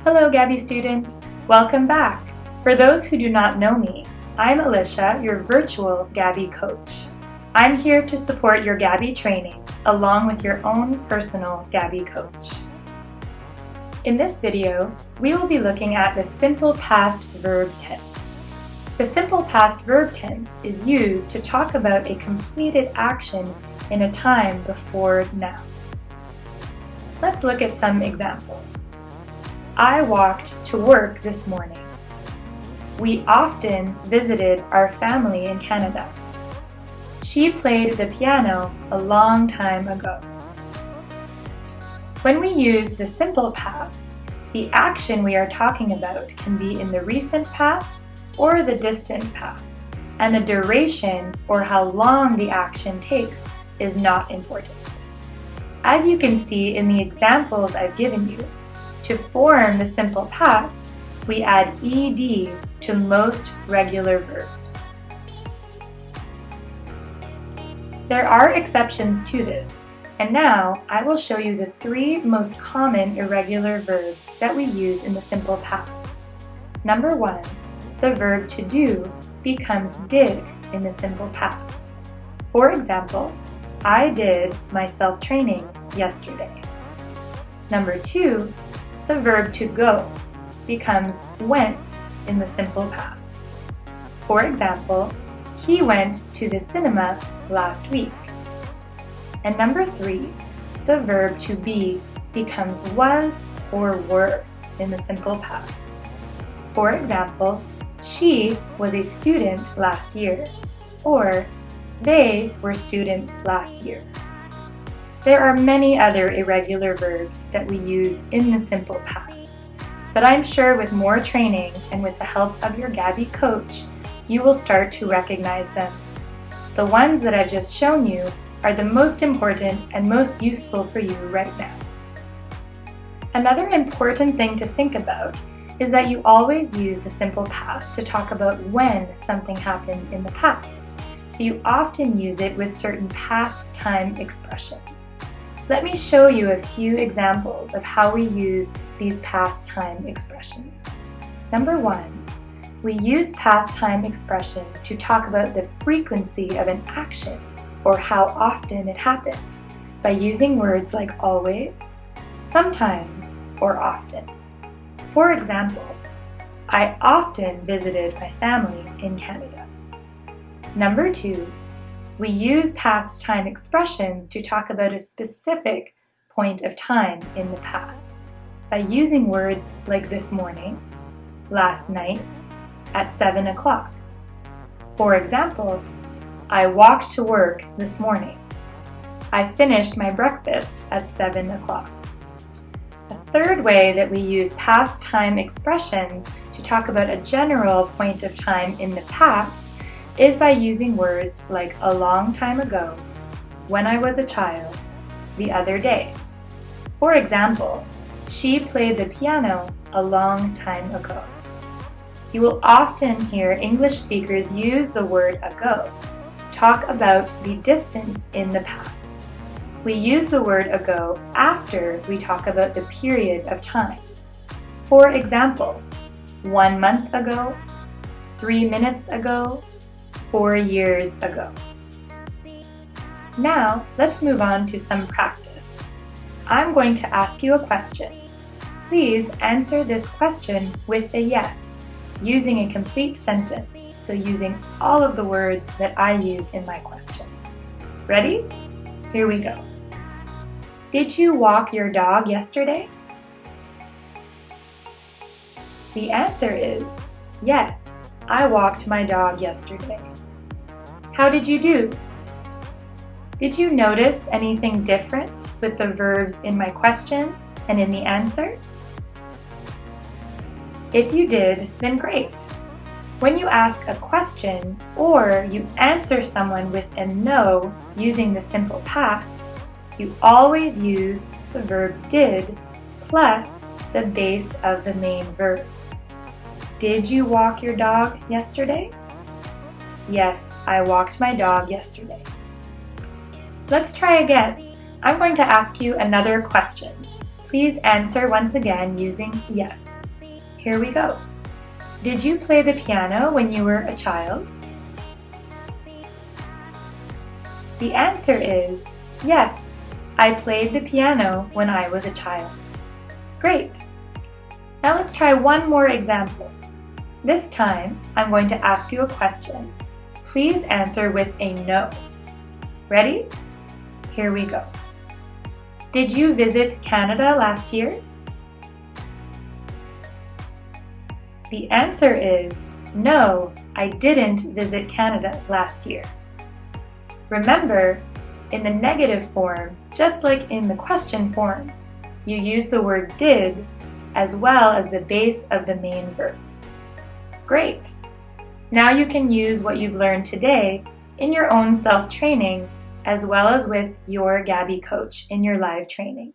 Hello, Gabby student. Welcome back. For those who do not know me, I'm Alicia, your virtual Gabby coach. I'm here to support your Gabby training along with your own personal Gabby coach. In this video, we will be looking at the simple past verb tense. The simple past verb tense is used to talk about a completed action in a time before now. Let's look at some examples. I walked to work this morning. We often visited our family in Canada. She played the piano a long time ago. When we use the simple past, the action we are talking about can be in the recent past or the distant past, and the duration or how long the action takes is not important. As you can see in the examples I've given you, to form the simple past, we add ed to most regular verbs. There are exceptions to this, and now I will show you the three most common irregular verbs that we use in the simple past. Number one, the verb to do becomes did in the simple past. For example, I did my self-training yesterday. Number two, the verb to go becomes went in the simple past. For example, he went to the cinema last week. And number three, the verb to be becomes was or were in the simple past. For example, she was a student last year, or they were students last year. There are many other irregular verbs that we use in the simple past, but I'm sure with more training and with the help of your Gabby coach, you will start to recognize them. The ones that I've just shown you are the most important and most useful for you right now. Another important thing to think about is that you always use the simple past to talk about when something happened in the past. So you often use it with certain past time expressions. Let me show you a few examples of how we use these past time expressions. Number one, we use past time expressions to talk about the frequency of an action or how often it happened by using words like always, sometimes, or often. For example, I often visited my family in Canada. Number two, we use past time expressions to talk about a specific point of time in the past by using words like this morning, last night, at 7 o'clock. For example, I walked to work this morning. I finished my breakfast at 7 o'clock. A third way that we use past time expressions to talk about a general point of time in the past is by using words like a long time ago, when I was a child, the other day. For example, she played the piano a long time ago. You will often hear English speakers use the word ago, talk about the distance in the past. We use the word ago after we talk about the period of time. For example, 1 month ago, 3 minutes ago, 4 years ago. Now, let's move on to some practice. I'm going to ask you a question. Please answer this question with a yes, using a complete sentence, so using all of the words that I use in my question. Ready? Here we go. Did you walk your dog yesterday? The answer is yes, I walked my dog yesterday. How did you do? Did you notice anything different with the verbs in my question and in the answer? If you did, then great. When you ask a question or you answer someone with a no using the simple past, you always use the verb did plus the base of the main verb. Did you walk your dog yesterday? Yes, I walked my dog yesterday. Let's try again. I'm going to ask you another question. Please answer once again using yes. Here we go. Did you play the piano when you were a child? The answer is yes, I played the piano when I was a child. Great! Now let's try one more example. This time, I'm going to ask you a question. Please answer with a no. Ready? Here we go. Did you visit Canada last year? The answer is no, I didn't visit Canada last year. Remember, in the negative form, just like in the question form, you use the word did as well as the base of the main verb. Great! Now you can use what you've learned today in your own self-training as well as with your Gabby coach in your live training.